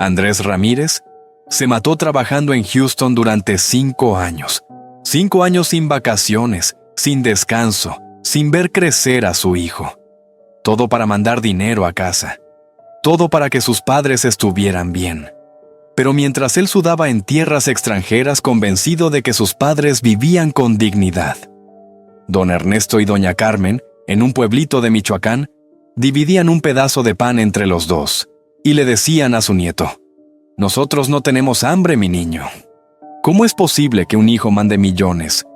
Andrés Ramírez, se mató trabajando en Houston durante 5 años. 5 años sin vacaciones, sin descanso, sin ver crecer a su hijo. Todo para mandar dinero a casa. Todo para que sus padres estuvieran bien. Pero mientras él sudaba en tierras extranjeras convencido de que sus padres vivían con dignidad. Don Ernesto y doña Carmen, en un pueblito de Michoacán, dividían un pedazo de pan entre los dos, y le decían a su nieto: «Nosotros no tenemos hambre, mi niño. ¿Cómo es posible que un hijo mande millones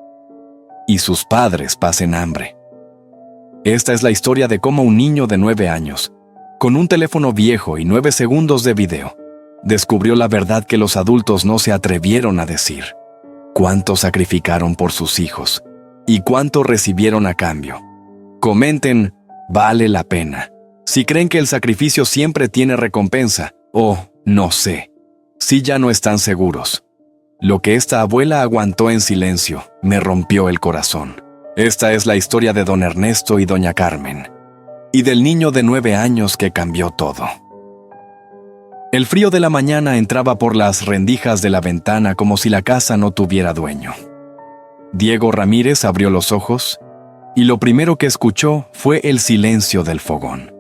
y sus padres pasen hambre?». Esta es la historia de cómo un niño de 9 años, con un teléfono viejo y 9 segundos de video, descubrió la verdad que los adultos no se atrevieron a decir. Cuánto sacrificaron por sus hijos y cuánto recibieron a cambio. Comenten, vale la pena, si creen que el sacrificio siempre tiene recompensa, o, no sé, si ya no están seguros. Lo que esta abuela aguantó en silencio me rompió el corazón. Esta es la historia de don Ernesto y doña Carmen, y del niño de 9 años que cambió todo. El frío de la mañana entraba por las rendijas de la ventana como si la casa no tuviera dueño. Diego Ramírez abrió los ojos y lo primero que escuchó fue el silencio del fogón.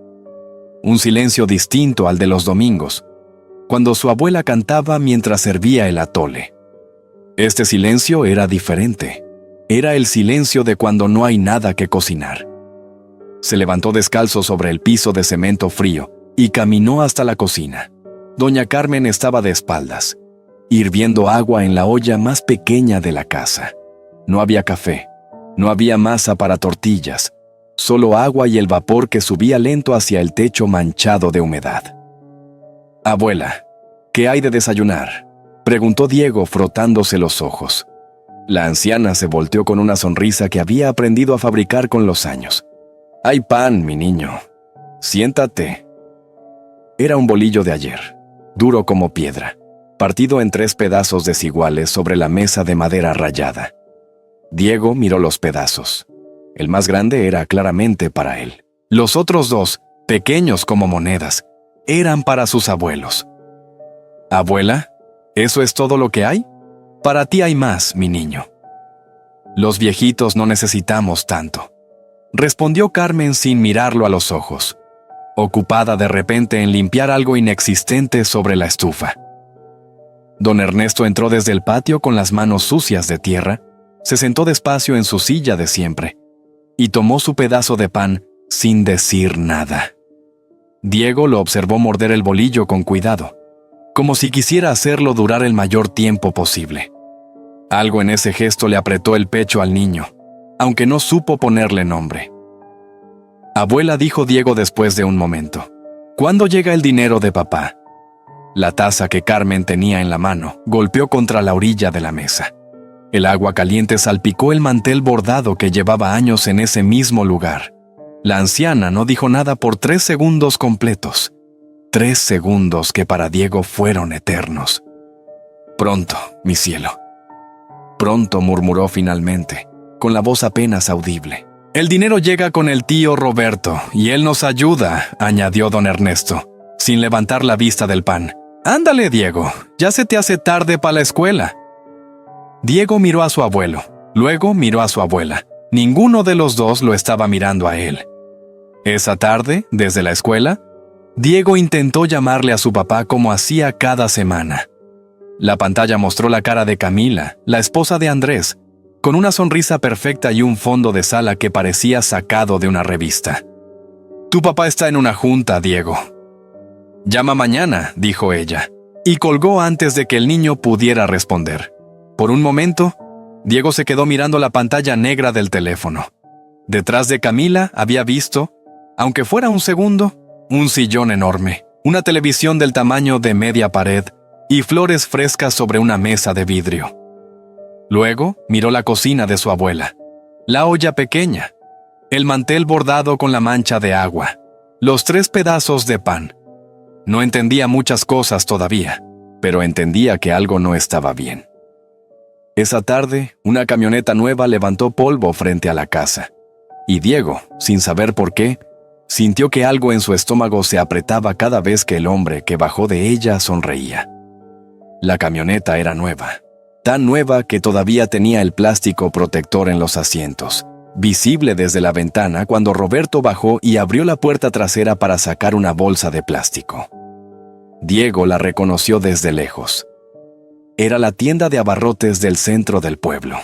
Un silencio distinto al de los domingos, cuando su abuela cantaba mientras servía el atole. Este silencio era diferente. Era el silencio de cuando no hay nada que cocinar. Se levantó descalzo sobre el piso de cemento frío y caminó hasta la cocina. Doña Carmen estaba de espaldas, hirviendo agua en la olla más pequeña de la casa. No había café, no había masa para tortillas, solo agua y el vapor que subía lento hacia el techo manchado de humedad. «Abuela, ¿qué hay de desayunar?», preguntó Diego frotándose los ojos. La anciana se volteó con una sonrisa que había aprendido a fabricar con los años. «Hay pan, mi niño. Siéntate». Era un bolillo de ayer, duro como piedra, partido en 3 pedazos desiguales sobre la mesa de madera rayada. Diego miró los pedazos. El más grande era claramente para él. Los otros 2, pequeños como monedas, eran para sus abuelos. «Abuela, ¿eso es todo lo que hay? Para ti hay más, mi niño». «Los viejitos no necesitamos tanto», respondió Carmen sin mirarlo a los ojos, ocupada de repente en limpiar algo inexistente sobre la estufa. Don Ernesto entró desde el patio con las manos sucias de tierra, se sentó despacio en su silla de siempre y tomó su pedazo de pan sin decir nada. Diego lo observó morder el bolillo con cuidado, como si quisiera hacerlo durar el mayor tiempo posible. Algo en ese gesto le apretó el pecho al niño, aunque no supo ponerle nombre. «Abuela», dijo Diego después de un momento, «¿cuándo llega el dinero de papá?». La taza que Carmen tenía en la mano golpeó contra la orilla de la mesa. El agua caliente salpicó el mantel bordado que llevaba años en ese mismo lugar. La anciana no dijo nada por 3 segundos completos. 3 segundos que para Diego fueron eternos. «Pronto, mi cielo». «Pronto», murmuró finalmente, con la voz apenas audible. «El dinero llega con el tío Roberto, y él nos ayuda», añadió don Ernesto, sin levantar la vista del pan. «Ándale, Diego, ya se te hace tarde para la escuela». Diego miró a su abuelo, luego miró a su abuela. Ninguno de los dos lo estaba mirando a él. Esa tarde, desde la escuela, Diego intentó llamarle a su papá como hacía cada semana. La pantalla mostró la cara de Camila, la esposa de Andrés, con una sonrisa perfecta y un fondo de sala que parecía sacado de una revista. «Tu papá está en una junta, Diego». «Llama mañana», dijo ella, y colgó antes de que el niño pudiera responder. Por un momento, Diego se quedó mirando la pantalla negra del teléfono. Detrás de Camila había visto, aunque fuera un segundo, un sillón enorme, una televisión del tamaño de media pared y flores frescas sobre una mesa de vidrio. Luego miró la cocina de su abuela, la olla pequeña, el mantel bordado con la mancha de agua, los 3 pedazos de pan. No entendía muchas cosas todavía, pero entendía que algo no estaba bien. Esa tarde, una camioneta nueva levantó polvo frente a la casa, y Diego, sin saber por qué, Sintió que algo en su estómago se apretaba cada vez que el hombre que bajó de ella sonreía. La camioneta era nueva, tan nueva que todavía tenía el plástico protector en los asientos, visible desde la ventana cuando Roberto bajó y abrió la puerta trasera para sacar una bolsa de plástico. Diego la reconoció desde lejos. Era la tienda de abarrotes del centro del pueblo.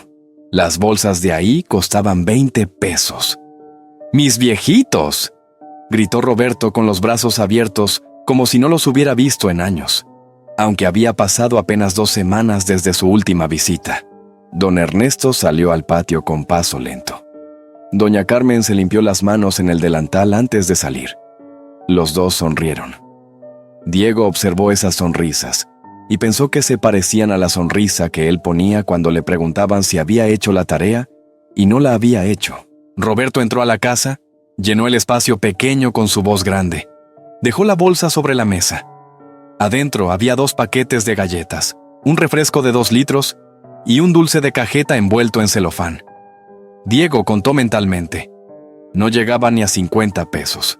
Las bolsas de ahí costaban 20 pesos. ¡Mis viejitos!, gritó Roberto con los brazos abiertos como si no los hubiera visto en años, aunque había pasado apenas 2 semanas desde su última visita. Don Ernesto salió al patio con paso lento. Doña Carmen se limpió las manos en el delantal antes de salir. Los dos sonrieron. Diego observó esas sonrisas y pensó que se parecían a la sonrisa que él ponía cuando le preguntaban si había hecho la tarea y no la había hecho. Roberto entró a la casa, llenó el espacio pequeño con su voz grande. Dejó la bolsa sobre la mesa. Adentro había 2 paquetes de galletas, un refresco de 2 litros y un dulce de cajeta envuelto en celofán. Diego contó mentalmente. No llegaba ni a 50 pesos.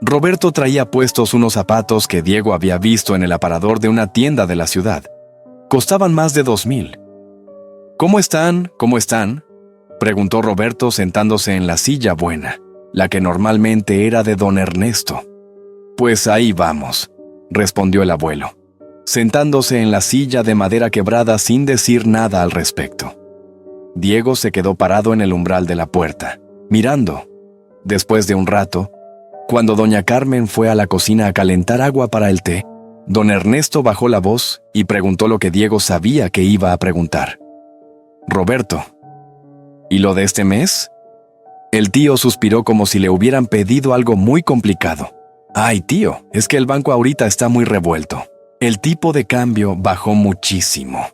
Roberto traía puestos unos zapatos que Diego había visto en el aparador de una tienda de la ciudad. Costaban más de 2,000. ¿Cómo están? ¿Cómo están?, preguntó Roberto sentándose en la silla buena, la que normalmente era de don Ernesto. Pues ahí vamos, respondió el abuelo, sentándose en la silla de madera quebrada sin decir nada al respecto. Diego se quedó parado en el umbral de la puerta, mirando. Después de un rato, cuando doña Carmen fue a la cocina a calentar agua para el té, don Ernesto bajó la voz y preguntó lo que Diego sabía que iba a preguntar. Roberto, ¿y lo de este mes? El tío suspiró como si le hubieran pedido algo muy complicado. Ay, tío, es que el banco ahorita está muy revuelto. El tipo de cambio bajó muchísimo.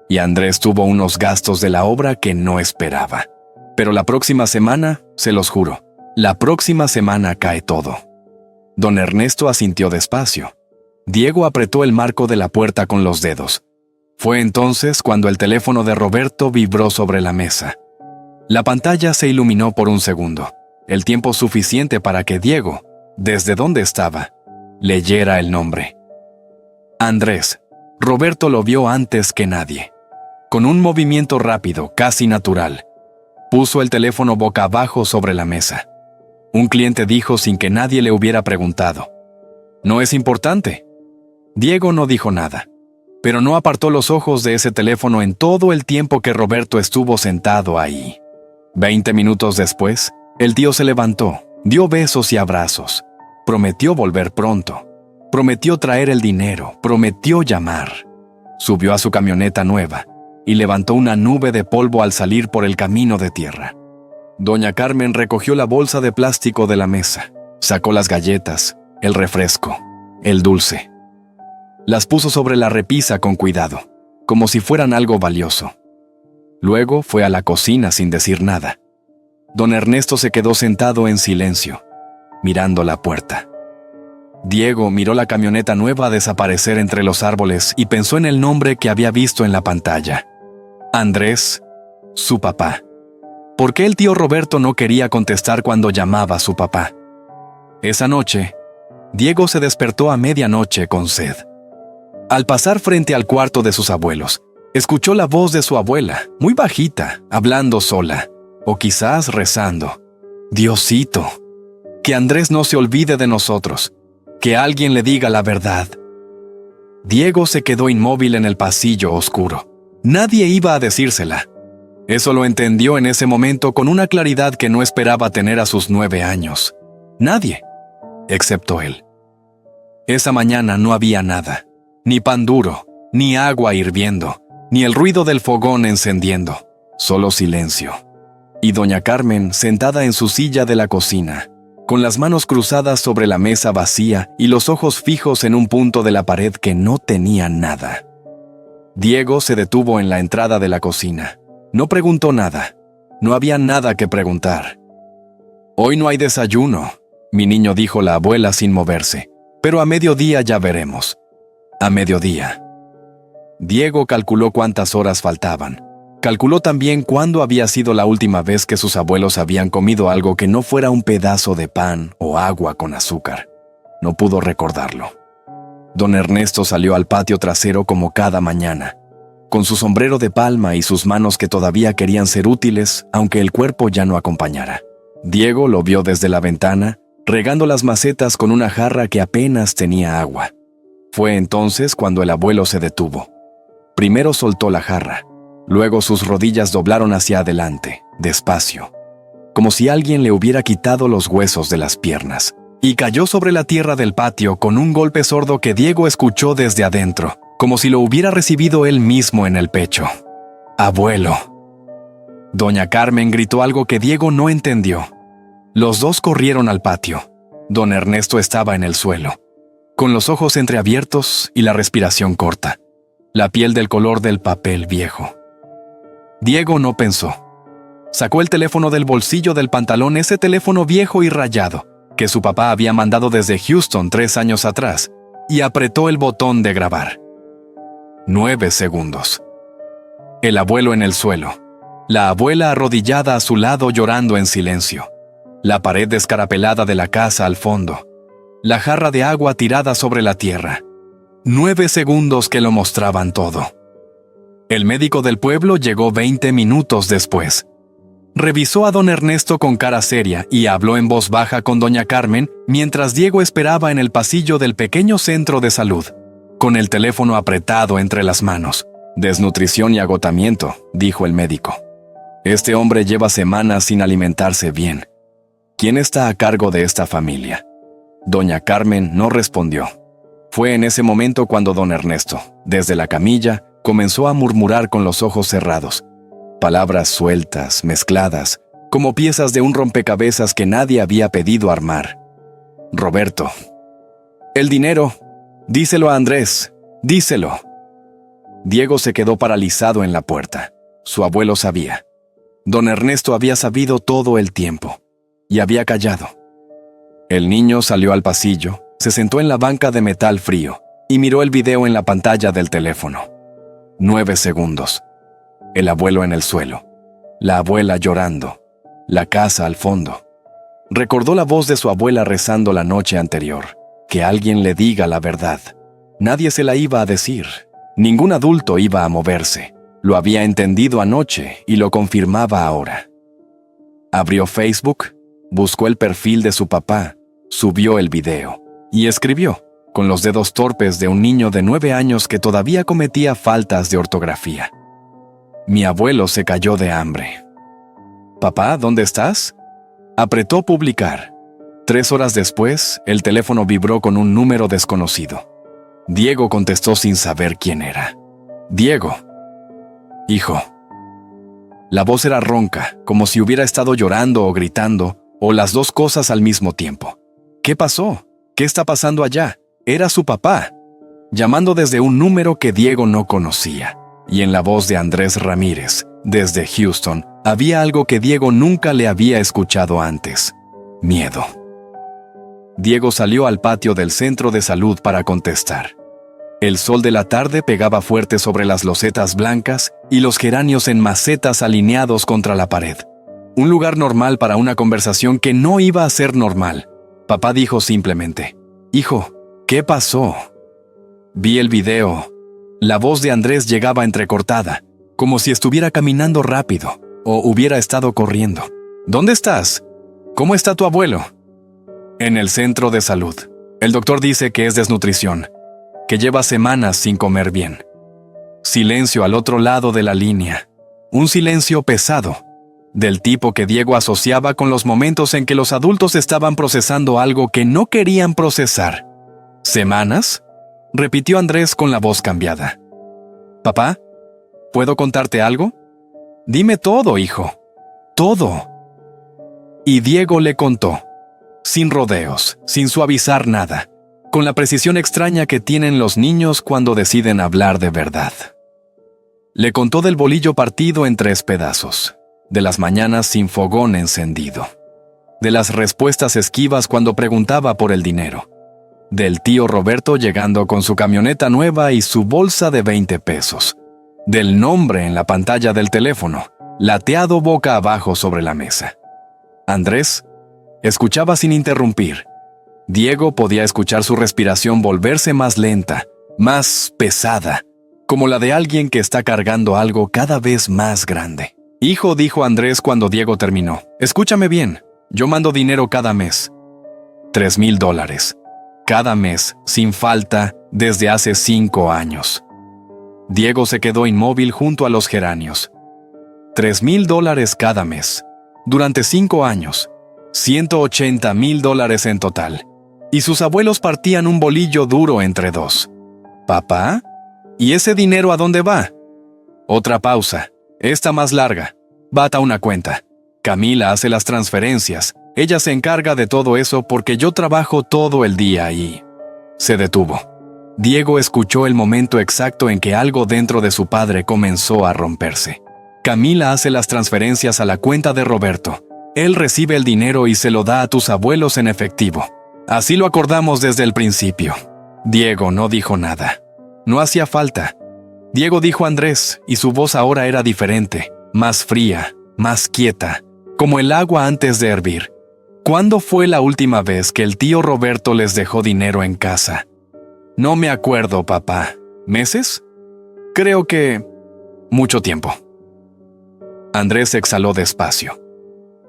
Y Andrés tuvo unos gastos de la obra que no esperaba. Pero la próxima semana, se los juro, la próxima semana cae todo. Don Ernesto asintió despacio. Diego apretó el marco de la puerta con los dedos. Fue entonces cuando el teléfono de Roberto vibró sobre la mesa. La pantalla se iluminó por un segundo, el tiempo suficiente para que Diego, desde donde estaba, leyera el nombre. Andrés. Roberto lo vio antes que nadie. Con un movimiento rápido, casi natural, puso el teléfono boca abajo sobre la mesa. Un cliente dijo sin que nadie le hubiera preguntado. ¿No es importante? Diego no dijo nada, pero no apartó los ojos de ese teléfono en todo el tiempo que Roberto estuvo sentado ahí. 20 minutos después, el tío se levantó, dio besos y abrazos. Prometió volver pronto. Prometió traer el dinero. Prometió llamar. Subió a su camioneta nueva y levantó una nube de polvo al salir por el camino de tierra. Doña Carmen recogió la bolsa de plástico de la mesa, sacó las galletas, el refresco, el dulce. Las puso sobre la repisa con cuidado, como si fueran algo valioso. Luego fue a la cocina sin decir nada. Don Ernesto se quedó sentado en silencio, mirando la puerta. Diego miró la camioneta nueva desaparecer entre los árboles y pensó en el nombre que había visto en la pantalla. Andrés, su papá. ¿Por qué el tío Roberto no quería contestar cuando llamaba a su papá? Esa noche, Diego se despertó a medianoche con sed. Al pasar frente al cuarto de sus abuelos, escuchó la voz de su abuela, muy bajita, hablando sola, o quizás rezando. Diosito, que Andrés no se olvide de nosotros, que alguien le diga la verdad. Diego se quedó inmóvil en el pasillo oscuro. Nadie iba a decírsela. Eso lo entendió en ese momento con una claridad que no esperaba tener a sus 9 años. Nadie, excepto él. Esa mañana no había nada, ni pan duro, ni agua hirviendo, ni el ruido del fogón encendiendo, solo silencio. Y doña Carmen sentada en su silla de la cocina, con las manos cruzadas sobre la mesa vacía y los ojos fijos en un punto de la pared que no tenía nada. Diego se detuvo en la entrada de la cocina. No preguntó nada. No había nada que preguntar. «Hoy no hay desayuno», mi niño, dijo la abuela sin moverse. «Pero a mediodía ya veremos». A mediodía. Diego calculó cuántas horas faltaban. Calculó también cuándo había sido la última vez que sus abuelos habían comido algo que no fuera un pedazo de pan o agua con azúcar. No pudo recordarlo. Don Ernesto salió al patio trasero como cada mañana, con su sombrero de palma y sus manos que todavía querían ser útiles, aunque el cuerpo ya no acompañara. Diego lo vio desde la ventana, regando las macetas con una jarra que apenas tenía agua. Fue entonces cuando el abuelo se detuvo. Primero soltó la jarra, luego sus rodillas doblaron hacia adelante, despacio, como si alguien le hubiera quitado los huesos de las piernas, y cayó sobre la tierra del patio con un golpe sordo que Diego escuchó desde adentro, como si lo hubiera recibido él mismo en el pecho. «Abuelo». Doña Carmen gritó algo que Diego no entendió. Los dos corrieron al patio. Don Ernesto estaba en el suelo, con los ojos entreabiertos y la respiración corta, la piel del color del papel viejo. Diego no pensó. Sacó el teléfono del bolsillo del pantalón, ese teléfono viejo y rayado, que su papá había mandado desde Houston 3 años atrás, y apretó el botón de grabar. 9 segundos. El abuelo en el suelo. La abuela arrodillada a su lado llorando en silencio. La pared descarapelada de la casa al fondo. La jarra de agua tirada sobre la tierra. 9 segundos que lo mostraban todo. El médico del pueblo llegó 20 minutos después. Revisó a don Ernesto con cara seria y habló en voz baja con doña Carmen mientras Diego esperaba en el pasillo del pequeño centro de salud, con el teléfono apretado entre las manos. «Desnutrición y agotamiento», dijo el médico. «Este hombre lleva semanas sin alimentarse bien. ¿Quién está a cargo de esta familia?» Doña Carmen no respondió. Fue en ese momento cuando don Ernesto, desde la camilla, comenzó a murmurar con los ojos cerrados. Palabras sueltas, mezcladas, como piezas de un rompecabezas que nadie había pedido armar. «Roberto. El dinero. Díselo a Andrés. Díselo». Diego se quedó paralizado en la puerta. Su abuelo sabía. Don Ernesto había sabido todo el tiempo, y había callado. El niño salió al pasillo, se sentó en la banca de metal frío, y miró el video en la pantalla del teléfono. 9 segundos. El abuelo en el suelo. La abuela llorando. La casa al fondo. Recordó la voz de su abuela rezando la noche anterior. Que alguien le diga la verdad. Nadie se la iba a decir. Ningún adulto iba a moverse. Lo había entendido anoche y lo confirmaba ahora. Abrió Facebook, buscó el perfil de su papá, subió el video y escribió, con los dedos torpes de un niño de 9 años que todavía cometía faltas de ortografía. Mi abuelo se cayó de hambre. «Papá, ¿dónde estás?». Apretó publicar. 3 horas después, el teléfono vibró con un número desconocido. Diego contestó sin saber quién era. «Diego». «Hijo». La voz era ronca, como si hubiera estado llorando o gritando, o las dos cosas al mismo tiempo. ¿Qué pasó? ¿Qué está pasando allá? Era su papá, llamando desde un número que Diego no conocía. Y en la voz de Andrés Ramírez, desde Houston, había algo que Diego nunca le había escuchado antes: miedo. Diego salió al patio del centro de salud para contestar. El sol de la tarde pegaba fuerte sobre las losetas blancas y los geranios en macetas alineados contra la pared. Un lugar normal para una conversación que no iba a ser normal. Papá dijo simplemente: «Hijo, ¿qué pasó?». Vi el video. La voz de Andrés llegaba entrecortada, como si estuviera caminando rápido o hubiera estado corriendo. «¿Dónde estás? ¿Cómo está tu abuelo?». «En el centro de salud. El doctor dice que es desnutrición, que lleva semanas sin comer bien». Silencio al otro lado de la línea. Un silencio pesado, del tipo que Diego asociaba con los momentos en que los adultos estaban procesando algo que no querían procesar. «¿Semanas?», repitió Andrés con la voz cambiada. «Papá, ¿puedo contarte algo? Dime todo, hijo. Todo». Y Diego le contó, sin rodeos, sin suavizar nada, con la precisión extraña que tienen los niños cuando deciden hablar de verdad. Le contó del bolillo partido en 3 pedazos, de las mañanas sin fogón encendido, de las respuestas esquivas cuando preguntaba por el dinero, del tío Roberto llegando con su camioneta nueva y su bolsa de 20 pesos, del nombre en la pantalla del teléfono, lateado boca abajo sobre la mesa. Andrés escuchaba sin interrumpir. Diego podía escuchar su respiración volverse más lenta, más pesada, como la de alguien que está cargando algo cada vez más grande. Hijo, dijo Andrés cuando Diego terminó, escúchame bien, yo mando dinero cada mes. $3,000. Cada mes, sin falta, desde hace 5 años. Diego se quedó inmóvil junto a los geranios. $3,000 cada mes. Durante 5 años. $180,000 en total. Y sus abuelos partían un bolillo duro entre dos. ¿Papá? ¿Y ese dinero a dónde va? Otra pausa. Esta más larga. Bata una cuenta. Camila hace las transferencias. Ella se encarga de todo eso porque yo trabajo todo el día ahí. Se detuvo. Diego escuchó el momento exacto en que algo dentro de su padre comenzó a romperse. Camila hace las transferencias a la cuenta de Roberto. Él recibe el dinero y se lo da a tus abuelos en efectivo. Así lo acordamos desde el principio. Diego no dijo nada. No hacía falta. Diego dijo a Andrés, y su voz ahora era diferente, más fría, más quieta, como el agua antes de hervir. ¿Cuándo fue la última vez que el tío Roberto les dejó dinero en casa? No me acuerdo, papá. ¿Meses? Creo que... mucho tiempo. Andrés exhaló despacio.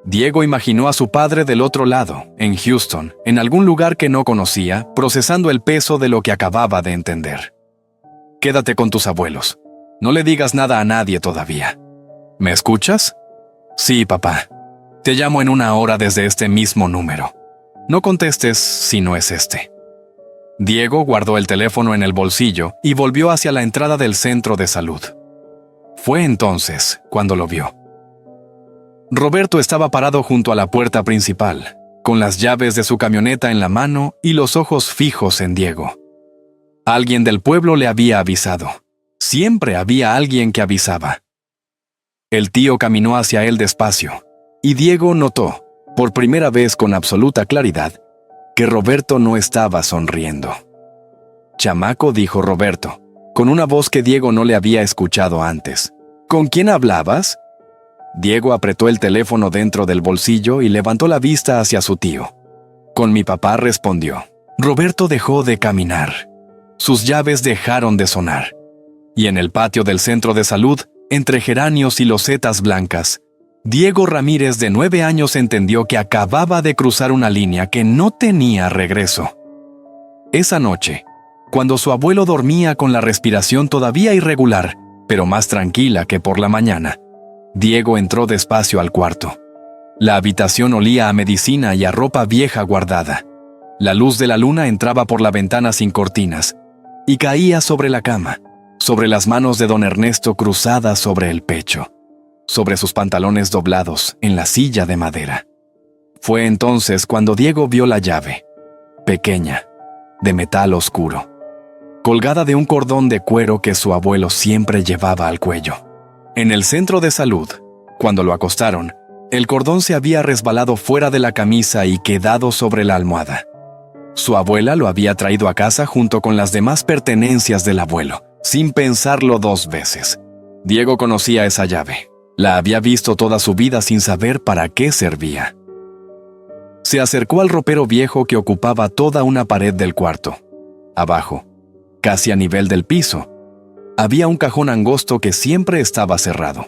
Diego imaginó a su padre del otro lado, en Houston, en algún lugar que no conocía, procesando el peso de lo que acababa de entender. Quédate con tus abuelos. No le digas nada a nadie todavía. ¿Me escuchas? Sí, papá. Te llamo en 1 hora desde este mismo número. No contestes si no es este. Diego guardó el teléfono en el bolsillo y volvió hacia la entrada del centro de salud. Fue entonces cuando lo vio. Roberto estaba parado junto a la puerta principal, con las llaves de su camioneta en la mano y los ojos fijos en Diego. Alguien del pueblo le había avisado. Siempre había alguien que avisaba. El tío caminó hacia él despacio, y Diego notó, por primera vez con absoluta claridad, que Roberto no estaba sonriendo. «Chamaco», dijo Roberto, con una voz que Diego no le había escuchado antes. «¿Con quién hablabas?» Diego apretó el teléfono dentro del bolsillo y levantó la vista hacia su tío. «Con mi papá», respondió. Roberto dejó de caminar. Sus llaves dejaron de sonar. Y en el patio del centro de salud, entre geranios y losetas blancas, Diego Ramírez, de 9 años, entendió que acababa de cruzar una línea que no tenía regreso. Esa noche, cuando su abuelo dormía con la respiración todavía irregular, pero más tranquila que por la mañana, Diego entró despacio al cuarto. La habitación olía a medicina y a ropa vieja guardada. La luz de la luna entraba por la ventana sin cortinas y caía sobre la cama, sobre las manos de don Ernesto cruzadas sobre el pecho, sobre sus pantalones doblados en la silla de madera. Fue entonces cuando Diego vio la llave, pequeña, de metal oscuro, colgada de un cordón de cuero que su abuelo siempre llevaba al cuello. En el centro de salud, cuando lo acostaron, el cordón se había resbalado fuera de la camisa y quedado sobre la almohada. Su abuela lo había traído a casa junto con las demás pertenencias del abuelo, sin pensarlo 2 veces. Diego conocía esa llave. La había visto toda su vida sin saber para qué servía. Se acercó al ropero viejo que ocupaba toda una pared del cuarto. Abajo, casi a nivel del piso, había un cajón angosto que siempre estaba cerrado.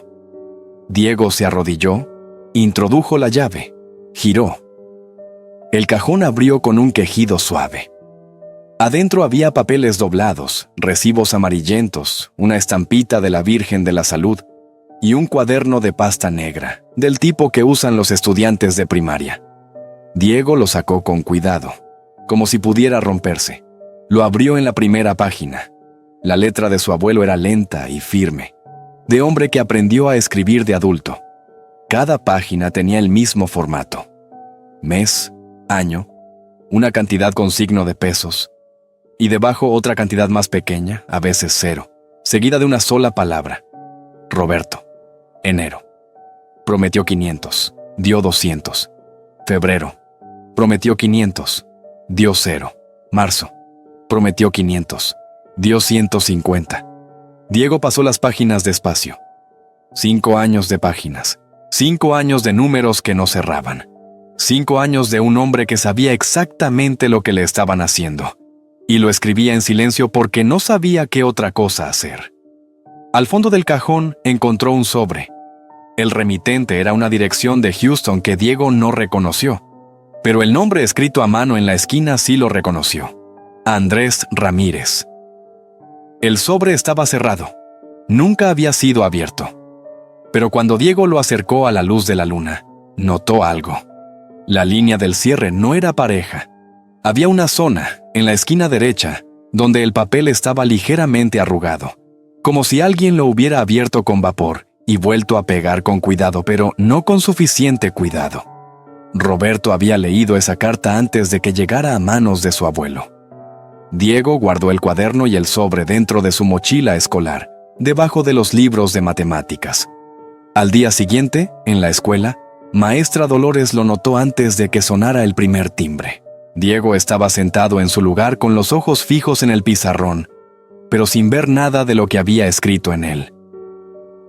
Diego se arrodilló, introdujo la llave, giró. El cajón abrió con un quejido suave. Adentro había papeles doblados, recibos amarillentos, una estampita de la Virgen de la Salud y un cuaderno de pasta negra, del tipo que usan los estudiantes de primaria. Diego lo sacó con cuidado, como si pudiera romperse. Lo abrió en la primera página. La letra de su abuelo era lenta y firme, de hombre que aprendió a escribir de adulto. Cada página tenía el mismo formato. Mes, año, una cantidad con signo de pesos, y debajo otra cantidad más pequeña, a veces 0, seguida de una sola palabra. Roberto. Enero. Prometió 500, dio 200. Febrero. Prometió 500, dio 0. Marzo. Prometió 500, dio 150. Diego pasó las páginas despacio. 5 años de páginas. 5 años de números que no cerraban. 5 años de un hombre que sabía exactamente lo que le estaban haciendo. Y lo escribía en silencio porque no sabía qué otra cosa hacer. Al fondo del cajón encontró un sobre. El remitente era una dirección de Houston que Diego no reconoció, pero el nombre escrito a mano en la esquina sí lo reconoció. Andrés Ramírez. El sobre estaba cerrado. Nunca había sido abierto. Pero cuando Diego lo acercó a la luz de la luna, notó algo. La línea del cierre no era pareja. Había una zona, en la esquina derecha, donde el papel estaba ligeramente arrugado, como si alguien lo hubiera abierto con vapor y vuelto a pegar con cuidado, pero no con suficiente cuidado. Roberto había leído esa carta antes de que llegara a manos de su abuelo. Diego guardó el cuaderno y el sobre dentro de su mochila escolar, debajo de los libros de matemáticas. Al día siguiente, en la escuela, Maestra Dolores lo notó antes de que sonara el primer timbre. Diego estaba sentado en su lugar con los ojos fijos en el pizarrón, pero sin ver nada de lo que había escrito en él.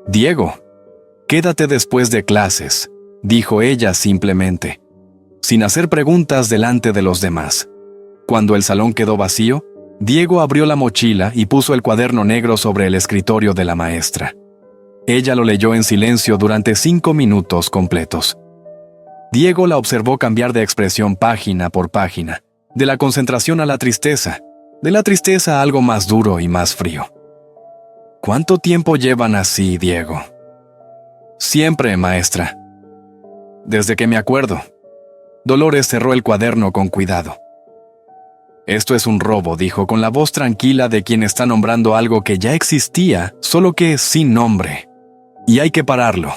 «Diego, quédate después de clases», dijo ella simplemente, sin hacer preguntas delante de los demás. Cuando el salón quedó vacío, Diego abrió la mochila y puso el cuaderno negro sobre el escritorio de la maestra. Ella lo leyó en silencio durante 5 minutos completos. Diego la observó cambiar de expresión página por página, de la concentración a la tristeza, de la tristeza a algo más duro y más frío. «¿Cuánto tiempo llevan así, Diego?» «Siempre, maestra. Desde que me acuerdo». Dolores cerró el cuaderno con cuidado. «Esto es un robo», dijo con la voz tranquila de quien está nombrando algo que ya existía, solo que sin nombre. «Y hay que pararlo».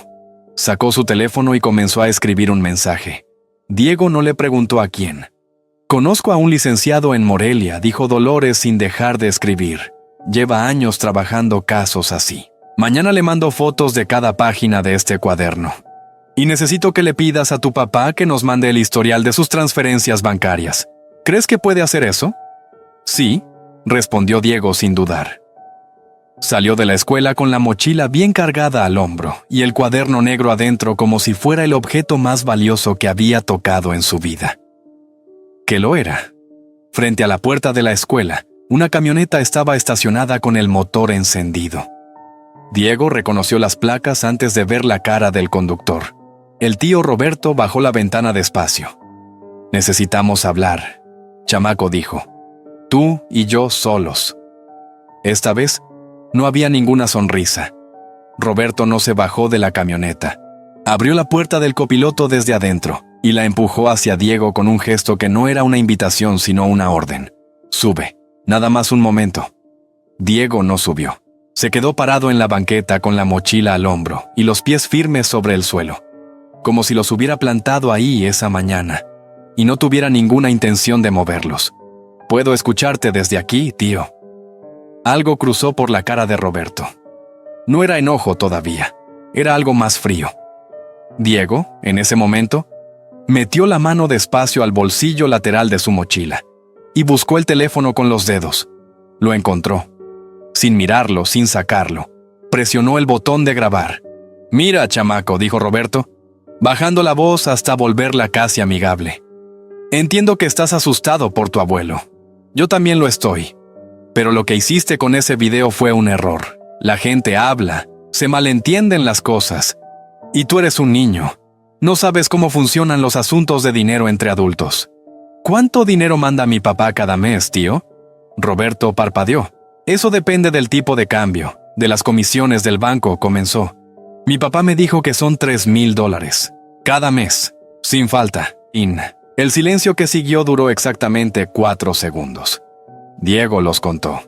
Sacó su teléfono y comenzó a escribir un mensaje. Diego no le preguntó a quién. «Conozco a un licenciado en Morelia», dijo Dolores sin dejar de escribir. «Lleva años trabajando casos así. Mañana le mando fotos de cada página de este cuaderno. Y necesito que le pidas a tu papá que nos mande el historial de sus transferencias bancarias. ¿Crees que puede hacer eso?» «Sí», respondió Diego sin dudar. Salió de la escuela con la mochila bien cargada al hombro y el cuaderno negro adentro como si fuera el objeto más valioso que había tocado en su vida. ¿Qué lo era? Frente a la puerta de la escuela, una camioneta estaba estacionada con el motor encendido. Diego reconoció las placas antes de ver la cara del conductor. El tío Roberto bajó la ventana despacio. «Necesitamos hablar», chamaco dijo. «Tú y yo solos». Esta vez, no había ninguna sonrisa. Roberto no se bajó de la camioneta. Abrió la puerta del copiloto desde adentro y la empujó hacia Diego con un gesto que no era una invitación sino una orden. «Sube, nada más un momento». Diego no subió. Se quedó parado en la banqueta con la mochila al hombro y los pies firmes sobre el suelo, como si los hubiera plantado ahí esa mañana y no tuviera ninguna intención de moverlos. «Puedo escucharte desde aquí, tío». Algo cruzó por la cara de Roberto. No era enojo todavía, era algo más frío. Diego, en ese momento, metió la mano despacio al bolsillo lateral de su mochila y buscó el teléfono con los dedos. Lo encontró. Sin mirarlo, sin sacarlo, presionó el botón de grabar. «Mira, chamaco», dijo Roberto, bajando la voz hasta volverla casi amigable. «Entiendo que estás asustado por tu abuelo. Yo también lo estoy. Pero lo que hiciste con ese video fue un error. La gente habla, se malentienden las cosas. Y tú eres un niño. No sabes cómo funcionan los asuntos de dinero entre adultos». «¿Cuánto dinero manda mi papá cada mes, tío?» Roberto parpadeó. «Eso depende del tipo de cambio, de las comisiones del banco», comenzó. «Mi papá me dijo que son $3,000. Cada mes, sin falta». El silencio que siguió duró exactamente 4 segundos. Diego los contó.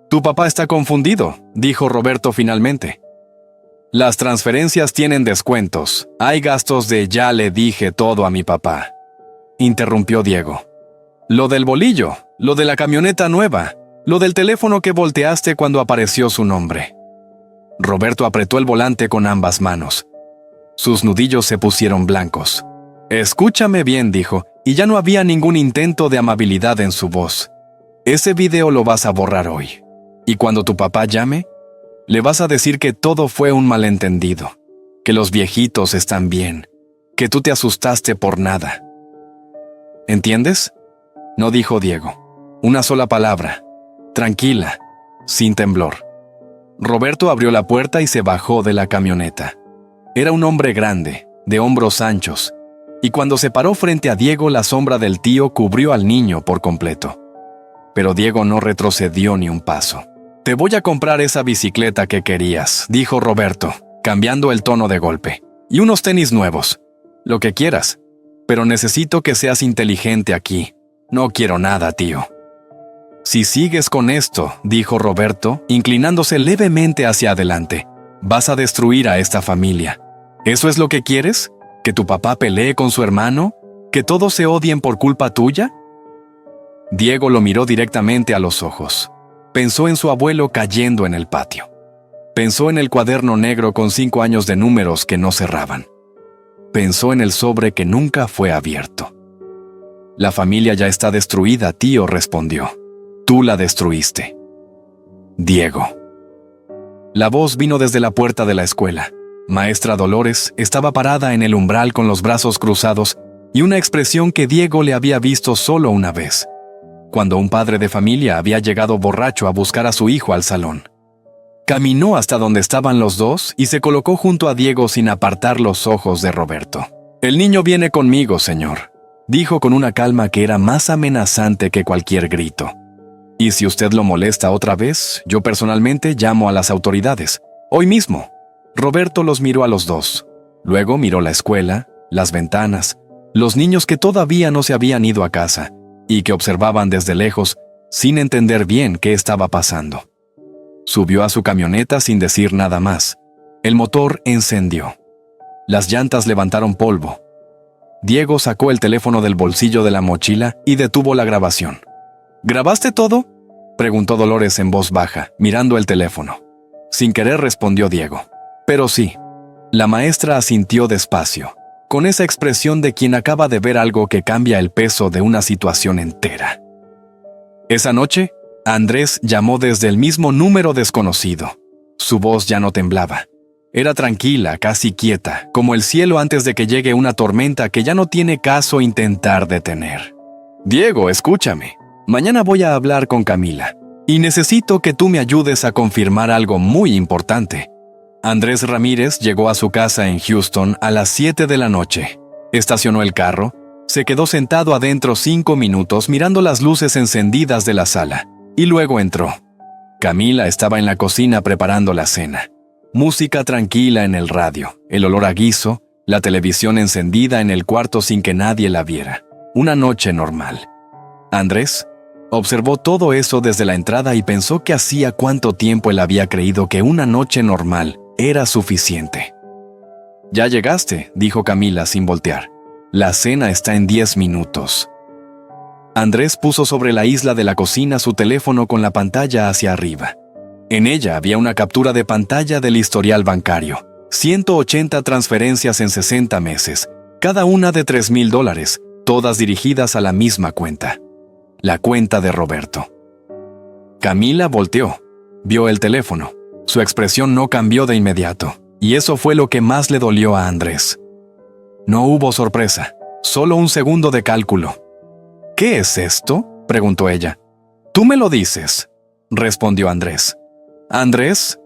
«Tu papá está confundido», dijo Roberto finalmente. «Las transferencias tienen descuentos. Hay gastos de ya le dije todo a mi papá», interrumpió Diego. «Lo del bolillo, lo de la camioneta nueva, lo del teléfono que volteaste cuando apareció su nombre». Roberto apretó el volante con ambas manos. Sus nudillos se pusieron blancos. «Escúchame bien», dijo, y ya no había ningún intento de amabilidad en su voz. «Ese video lo vas a borrar hoy. Y cuando tu papá llame, Le vas a decir que todo fue un malentendido, que los viejitos están bien, que tú te asustaste por nada. ¿Entiendes? No dijo Diego. Una sola palabra. Tranquila, sin temblor. Roberto abrió la puerta y se bajó de la camioneta. Era un hombre grande, de hombros anchos, y cuando se paró frente a Diego, la sombra del tío cubrió al niño por completo. Pero Diego no retrocedió ni un paso. «Te voy a comprar esa bicicleta que querías», dijo Roberto, cambiando el tono de golpe. «Y unos tenis nuevos. Lo que quieras. Pero necesito que seas inteligente aquí. No quiero nada, tío». «Si sigues con esto», dijo Roberto, inclinándose levemente hacia adelante, «vas a destruir a esta familia. ¿Eso es lo que quieres? ¿Que tu papá pelee con su hermano? ¿Que todos se odien por culpa tuya?» Diego lo miró directamente a los ojos. Pensó en su abuelo cayendo en el patio. Pensó en el cuaderno negro con 5 años de números que no cerraban. Pensó en el sobre que nunca fue abierto. «La familia ya está destruida, tío», respondió. «Tú la destruiste». Diego. La voz vino desde la puerta de la escuela. Maestra Dolores estaba parada en el umbral con los brazos cruzados y una expresión que Diego le había visto solo una vez, cuando un padre de familia había llegado borracho a buscar a su hijo al salón. Caminó hasta donde estaban los dos y se colocó junto a Diego sin apartar los ojos de Roberto. «El niño viene conmigo, señor», dijo con una calma que era más amenazante que cualquier grito. «Y si usted lo molesta otra vez, yo personalmente llamo a las autoridades. Hoy mismo». Roberto los miró a los dos. Luego miró la escuela, las ventanas, los niños que todavía no se habían ido a casa y que observaban desde lejos, sin entender bien qué estaba pasando. Subió a su camioneta sin decir nada más. El motor encendió. Las llantas levantaron polvo. Diego sacó el teléfono del bolsillo de la mochila y detuvo la grabación. «¿Grabaste todo?», preguntó Dolores en voz baja, mirando el teléfono. Sin querer respondió Diego. «Pero sí». La maestra asintió despacio, con esa expresión de quien acaba de ver algo que cambia el peso de una situación entera. Esa noche, Andrés llamó desde el mismo número desconocido. Su voz ya no temblaba. Era tranquila, casi quieta, como el cielo antes de que llegue una tormenta que ya no tiene caso intentar detener. «Diego, escúchame. Mañana voy a hablar con Camila, y necesito que tú me ayudes a confirmar algo muy importante». Andrés Ramírez llegó a su casa en Houston a las 7 de la noche. Estacionó el carro, se quedó sentado adentro 5 minutos mirando las luces encendidas de la sala, y luego entró. Camila estaba en la cocina preparando la cena. Música tranquila en el radio, el olor a guiso, la televisión encendida en el cuarto sin que nadie la viera. Una noche normal. Andrés observó todo eso desde la entrada y pensó que hacía cuánto tiempo él había creído que una noche normal era suficiente. «Ya llegaste», dijo Camila sin voltear. «La cena está en 10 minutos». Andrés puso sobre la isla de la cocina su teléfono con la pantalla hacia arriba. En ella había una captura de pantalla del historial bancario. 180 transferencias en 60 meses, cada una de $3,000, todas dirigidas a la misma cuenta. La cuenta de Roberto. Camila volteó. Vio el teléfono. Su expresión no cambió de inmediato, y eso fue lo que más le dolió a Andrés. No hubo sorpresa, solo un segundo de cálculo. «¿Qué es esto?», preguntó ella. «Tú me lo dices», respondió Andrés. «Andrés,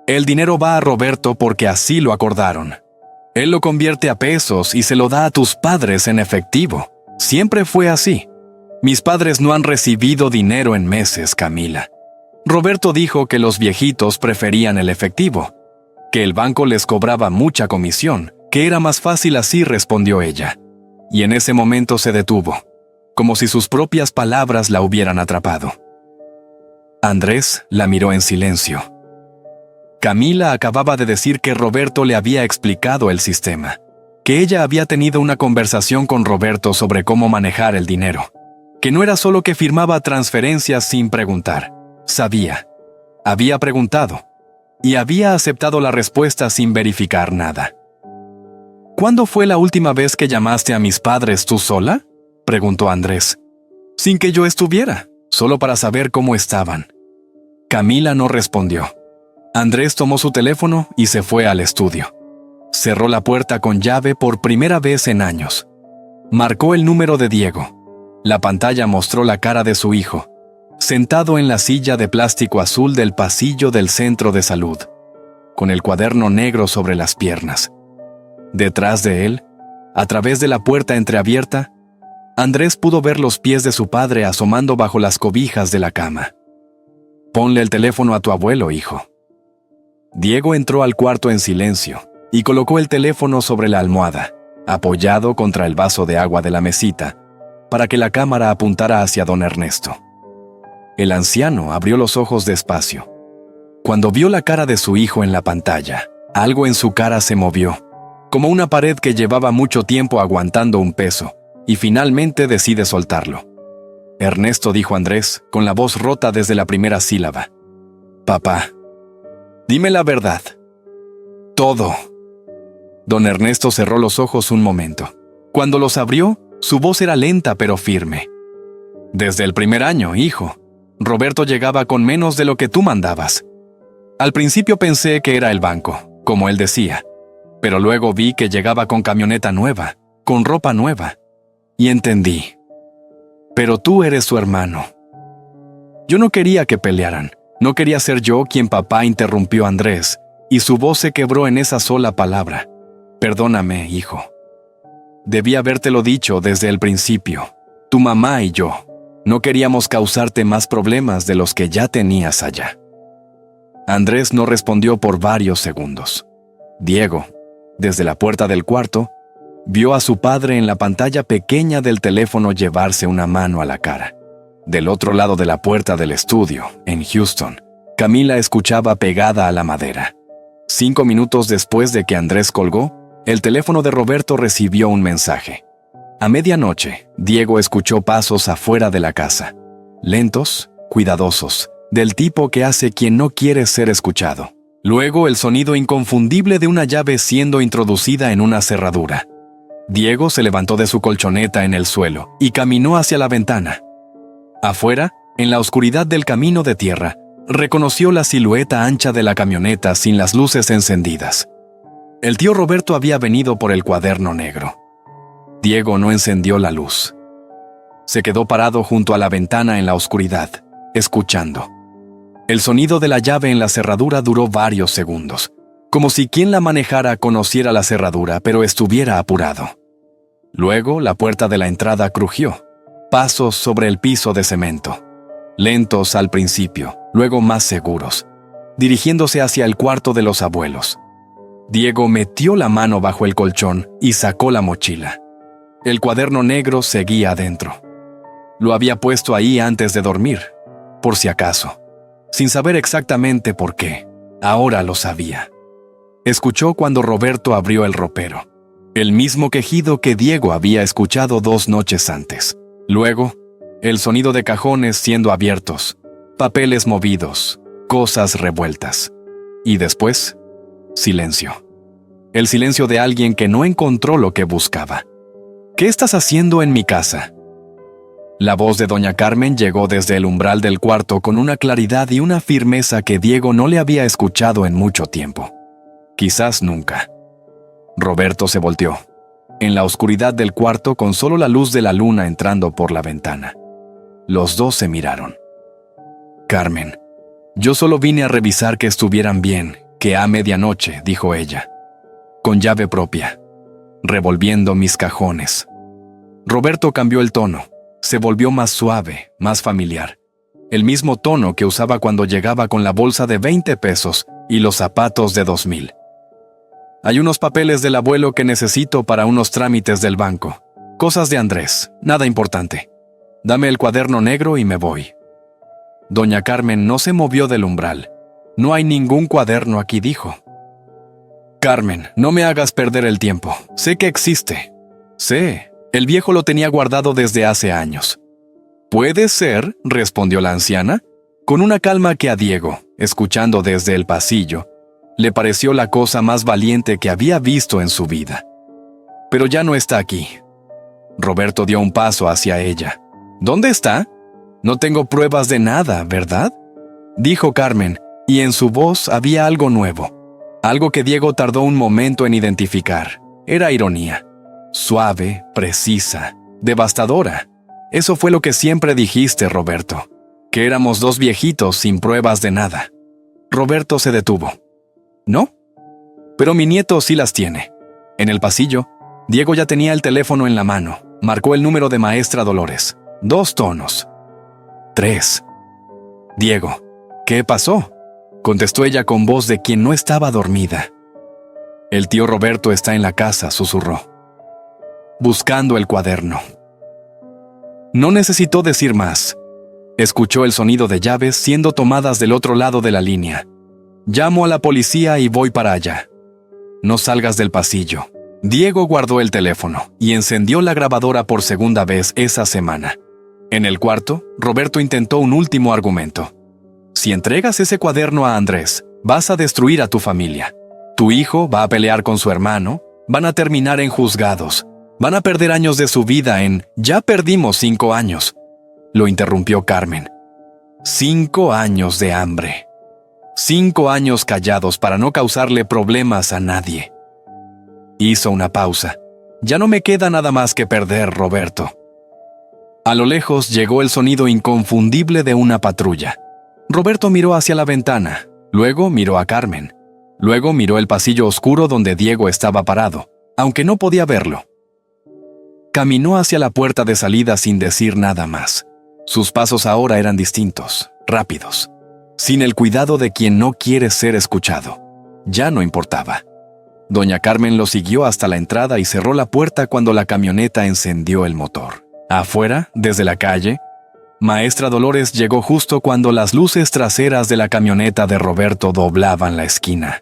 el dinero va a Roberto porque así lo acordaron. Él lo convierte a pesos y se lo da a tus padres en efectivo. Siempre fue así. Mis padres no han recibido dinero en meses, Camila. Roberto dijo que los viejitos preferían el efectivo, que el banco les cobraba mucha comisión, que era más fácil así», respondió ella. Y en ese momento se detuvo, como si sus propias palabras la hubieran atrapado. Andrés la miró en silencio. Camila acababa de decir que Roberto le había explicado el sistema, que ella había tenido una conversación con Roberto sobre cómo manejar el dinero, que no era solo que firmaba transferencias sin preguntar. Sabía, había preguntado, y había aceptado la respuesta sin verificar nada. «¿Cuándo fue la última vez que llamaste a mis padres tú sola?», preguntó Andrés. «Sin que yo estuviera, solo para saber cómo estaban». Camila no respondió. Andrés tomó su teléfono y se fue al estudio. Cerró la puerta con llave por primera vez en años. Marcó el número de Diego. La pantalla mostró la cara de su hijo, sentado en la silla de plástico azul del pasillo del centro de salud, con el cuaderno negro sobre las piernas. Detrás de él, a través de la puerta entreabierta, Andrés pudo ver los pies de su padre asomando bajo las cobijas de la cama. «Ponle el teléfono a tu abuelo, hijo». Diego entró al cuarto en silencio y colocó el teléfono sobre la almohada, apoyado contra el vaso de agua de la mesita, para que la cámara apuntara hacia don Ernesto. El anciano abrió los ojos despacio. Cuando vio la cara de su hijo en la pantalla, algo en su cara se movió, como una pared que llevaba mucho tiempo aguantando un peso, y finalmente decide soltarlo. «Ernesto», dijo Andrés, con la voz rota desde la primera sílaba. «Papá, dime la verdad. Todo». Don Ernesto cerró los ojos un momento. Cuando los abrió, su voz era lenta pero firme. «Desde el primer año, hijo. Roberto llegaba con menos de lo que tú mandabas. Al principio pensé que era el banco, como él decía, pero luego vi que llegaba con camioneta nueva, con ropa nueva, y entendí. Pero tú eres su hermano». Yo no quería que pelearan. No quería ser yo quien papá interrumpió a Andrés, y su voz se quebró en esa sola palabra. «Perdóname, hijo. Debí habértelo dicho desde el principio. Tu mamá y yo no queríamos causarte más problemas de los que ya tenías allá». Andrés no respondió por varios segundos. Diego, desde la puerta del cuarto, vio a su padre en la pantalla pequeña del teléfono llevarse una mano a la cara. Del otro lado de la puerta del estudio, en Houston, Camila escuchaba pegada a la madera. 5 minutos después de que Andrés colgó, el teléfono de Roberto recibió un mensaje. A medianoche, Diego escuchó pasos afuera de la casa. Lentos, cuidadosos, del tipo que hace quien no quiere ser escuchado. Luego, el sonido inconfundible de una llave siendo introducida en una cerradura. Diego se levantó de su colchoneta en el suelo y caminó hacia la ventana. Afuera, en la oscuridad del camino de tierra, reconoció la silueta ancha de la camioneta sin las luces encendidas. El tío Roberto había venido por el cuaderno negro. Diego no encendió la luz. Se quedó parado junto a la ventana en la oscuridad, escuchando. El sonido de la llave en la cerradura duró varios segundos, como si quien la manejara conociera la cerradura, pero estuviera apurado. Luego, la puerta de la entrada crujió. Pasos sobre el piso de cemento. Lentos al principio, luego más seguros, dirigiéndose hacia el cuarto de los abuelos. Diego metió la mano bajo el colchón y sacó la mochila. El cuaderno negro seguía adentro. Lo había puesto ahí antes de dormir, por si acaso, sin saber exactamente por qué. Ahora lo sabía. Escuchó cuando Roberto abrió el ropero, el mismo quejido que Diego había escuchado 2 noches antes. Luego, el sonido de cajones siendo abiertos, papeles movidos, cosas revueltas. Y después, silencio. El silencio de alguien que no encontró lo que buscaba. «¿Qué estás haciendo en mi casa?». La voz de doña Carmen llegó desde el umbral del cuarto con una claridad y una firmeza que Diego no le había escuchado en mucho tiempo. Quizás nunca. Roberto se volteó, en la oscuridad del cuarto con solo la luz de la luna entrando por la ventana. Los dos se miraron. «Carmen, yo solo vine a revisar que estuvieran bien, que a medianoche», dijo ella, con llave propia, revolviendo mis cajones. Roberto cambió el tono. Se volvió más suave, más familiar. El mismo tono que usaba cuando llegaba con la bolsa de 20 pesos y los zapatos de 2,000. «Hay unos papeles del abuelo que necesito para unos trámites del banco. Cosas de Andrés, nada importante. Dame el cuaderno negro y me voy». Doña Carmen no se movió del umbral. «No hay ningún cuaderno aquí», dijo. «Carmen, no me hagas perder el tiempo. Sé que existe. Sé. El viejo lo tenía guardado desde hace años». «Puede ser», respondió la anciana, con una calma que a Diego, escuchando desde el pasillo, le pareció la cosa más valiente que había visto en su vida. «Pero ya no está aquí». Roberto dio un paso hacia ella. «¿Dónde está? No tengo pruebas de nada, ¿verdad?», dijo Carmen, y en su voz había algo nuevo, algo que Diego tardó un momento en identificar. Era ironía, suave, precisa, devastadora. Eso fue lo que siempre dijiste, Roberto, que éramos dos viejitos sin pruebas de nada. Roberto se detuvo. ¿No? Pero mi nieto sí las tiene. En el pasillo, Diego ya tenía el teléfono en la mano. Marcó el número de maestra Dolores. 2 tonos. 3. Diego, ¿qué pasó?, contestó ella con voz de quien no estaba dormida. El tío Roberto está en la casa, susurró, buscando el cuaderno. No necesitó decir más. Escuchó el sonido de llaves siendo tomadas del otro lado de la línea. Llamo a la policía y voy para allá. No salgas del pasillo. Diego guardó el teléfono y encendió la grabadora por segunda vez esa semana. En el cuarto, Roberto intentó un último argumento. Si entregas ese cuaderno a Andrés, vas a destruir a tu familia. Tu hijo va a pelear con su hermano, van a terminar en juzgados, van a perder años de su vida en «Ya perdimos 5 años», lo interrumpió Carmen. 5 años de hambre. 5 años callados para no causarle problemas a nadie. Hizo una pausa. Ya no me queda nada más que perder, Roberto. A lo lejos llegó el sonido inconfundible de una patrulla. Roberto miró hacia la ventana, luego miró a Carmen, luego miró el pasillo oscuro donde Diego estaba parado, aunque no podía verlo. Caminó hacia la puerta de salida sin decir nada más. Sus pasos ahora eran distintos, rápidos, sin el cuidado de quien no quiere ser escuchado. Ya no importaba. Doña Carmen lo siguió hasta la entrada y cerró la puerta cuando la camioneta encendió el motor. Afuera, desde la calle, Maestra Dolores llegó justo cuando las luces traseras de la camioneta de Roberto doblaban la esquina.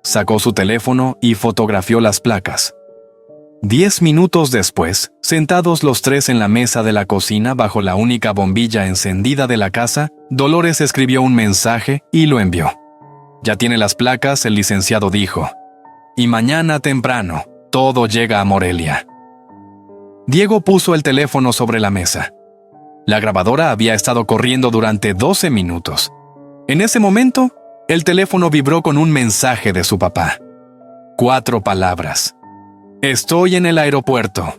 Sacó su teléfono y fotografió las placas. 10 minutos después, sentados los tres en la mesa de la cocina bajo la única bombilla encendida de la casa, Dolores escribió un mensaje y lo envió. «Ya tiene las placas», el licenciado dijo. «Y mañana temprano, todo llega a Morelia». Diego puso el teléfono sobre la mesa. La grabadora había estado corriendo durante 12 minutos. En ese momento, el teléfono vibró con un mensaje de su papá. 4 palabras. «Estoy en el aeropuerto».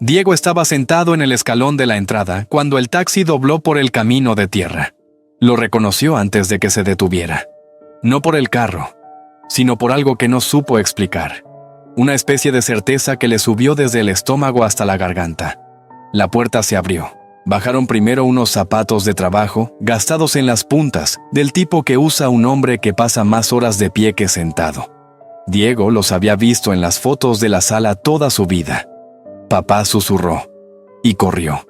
Diego estaba sentado en el escalón de la entrada cuando el taxi dobló por el camino de tierra. Lo reconoció antes de que se detuviera. No por el carro, sino por algo que no supo explicar. Una especie de certeza que le subió desde el estómago hasta la garganta. La puerta se abrió. Bajaron primero unos zapatos de trabajo, gastados en las puntas, del tipo que usa un hombre que pasa más horas de pie que sentado. Diego los había visto en las fotos de la sala toda su vida. Papá susurró y corrió.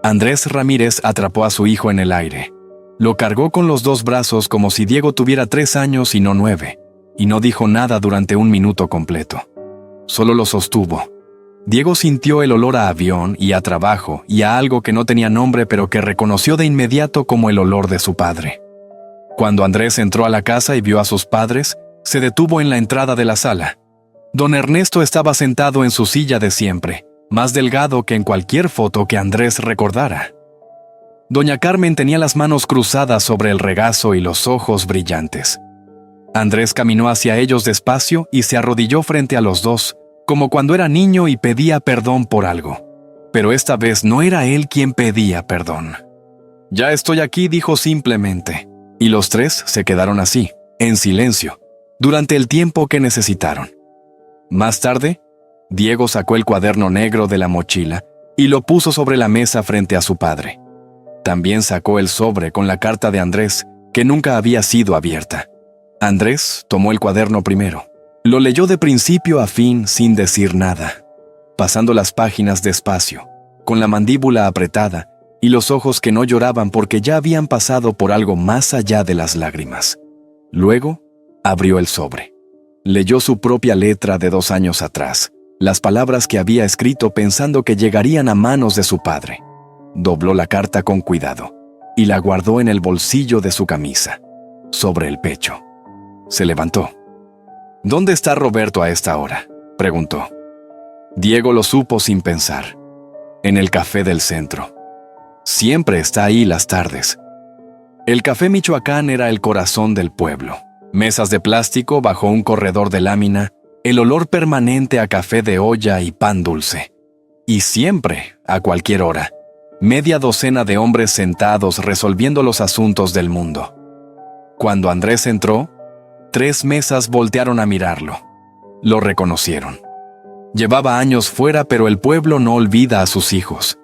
Andrés Ramírez atrapó a su hijo en el aire. Lo cargó con los 2 brazos como si Diego tuviera 3 años y no 9, y no dijo nada durante 1 minuto completo. Solo lo sostuvo. Diego sintió el olor a avión y a trabajo y a algo que no tenía nombre pero que reconoció de inmediato como el olor de su padre. Cuando Andrés entró a la casa y vio a sus padres, se detuvo en la entrada de la sala. Don Ernesto estaba sentado en su silla de siempre, más delgado que en cualquier foto que Andrés recordara. Doña Carmen tenía las manos cruzadas sobre el regazo y los ojos brillantes. Andrés caminó hacia ellos despacio y se arrodilló frente a los dos, como cuando era niño y pedía perdón por algo. Pero esta vez no era él quien pedía perdón. «Ya estoy aquí», dijo simplemente, y los tres se quedaron así, en silencio, durante el tiempo que necesitaron. Más tarde, Diego sacó el cuaderno negro de la mochila y lo puso sobre la mesa frente a su padre. También sacó el sobre con la carta de Andrés, que nunca había sido abierta. Andrés tomó el cuaderno primero. Lo leyó de principio a fin sin decir nada, pasando las páginas despacio, con la mandíbula apretada y los ojos que no lloraban porque ya habían pasado por algo más allá de las lágrimas. Luego, abrió el sobre. Leyó su propia letra de 2 años atrás, las palabras que había escrito pensando que llegarían a manos de su padre. Dobló la carta con cuidado y la guardó en el bolsillo de su camisa, sobre el pecho. Se levantó. «¿Dónde está Roberto a esta hora?», preguntó. Diego lo supo sin pensar. En el café del centro. Siempre está ahí las tardes. El Café Michoacán era el corazón del pueblo. Mesas de plástico bajo un corredor de lámina, el olor permanente a café de olla y pan dulce. Y siempre, a cualquier hora, media docena de hombres sentados resolviendo los asuntos del mundo. Cuando Andrés entró, 3 mesas voltearon a mirarlo. Lo reconocieron. Llevaba años fuera, pero el pueblo no olvida a sus hijos.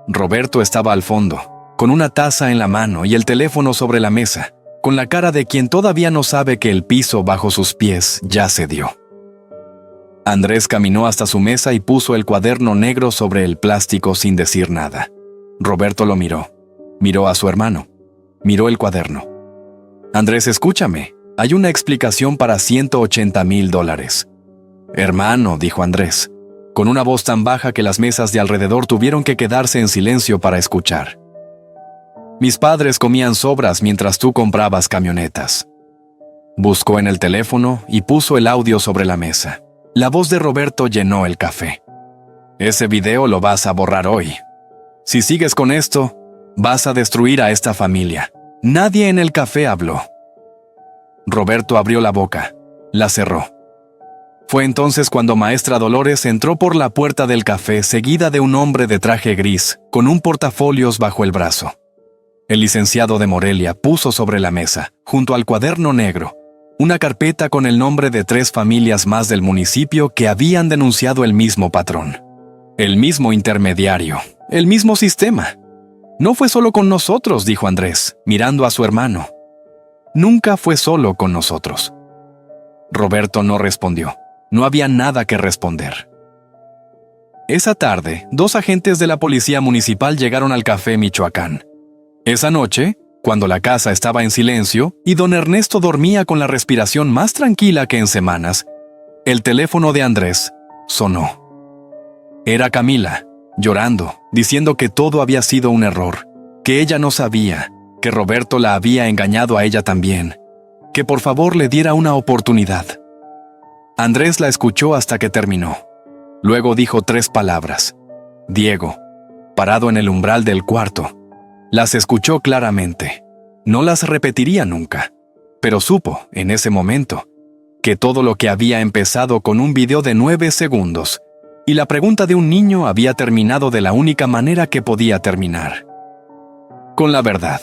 Roberto estaba al fondo, con una taza en la mano y el teléfono sobre la mesa, con la cara de quien todavía no sabe que el piso bajo sus pies ya cedió. Andrés caminó hasta su mesa y puso el cuaderno negro sobre el plástico sin decir nada. Roberto lo miró. Miró a su hermano. Miró el cuaderno. Andrés, escúchame. Hay una explicación para $180,000. Hermano, dijo Andrés, con una voz tan baja que las mesas de alrededor tuvieron que quedarse en silencio para escuchar. Mis padres comían sobras mientras tú comprabas camionetas. Buscó en el teléfono y puso el audio sobre la mesa. La voz de Roberto llenó el café. Ese video lo vas a borrar hoy. Si sigues con esto, vas a destruir a esta familia. Nadie en el café habló. Roberto abrió la boca. La cerró. Fue entonces cuando Maestra Dolores entró por la puerta del café seguida de un hombre de traje gris, con un portafolios bajo el brazo. El licenciado de Morelia puso sobre la mesa, junto al cuaderno negro, una carpeta con el nombre de 3 familias más del municipio que habían denunciado el mismo patrón. El mismo intermediario, el mismo sistema. No fue solo con nosotros, dijo Andrés, mirando a su hermano. Nunca fue solo con nosotros. Roberto no respondió. No había nada que responder. Esa tarde, 2 agentes de la policía municipal llegaron al Café Michoacán. Esa noche, cuando la casa estaba en silencio y don Ernesto dormía con la respiración más tranquila que en semanas, el teléfono de Andrés sonó. Era Camila, llorando, diciendo que todo había sido un error, que ella no sabía, que Roberto la había engañado a ella también, que por favor le diera una oportunidad. Andrés la escuchó hasta que terminó. Luego dijo 3 palabras. Diego, parado en el umbral del cuarto. Las escuchó claramente. No las repetiría nunca, pero supo, en ese momento, que todo lo que había empezado con un video de 9 segundos y la pregunta de un niño había terminado de la única manera que podía terminar. Con la verdad.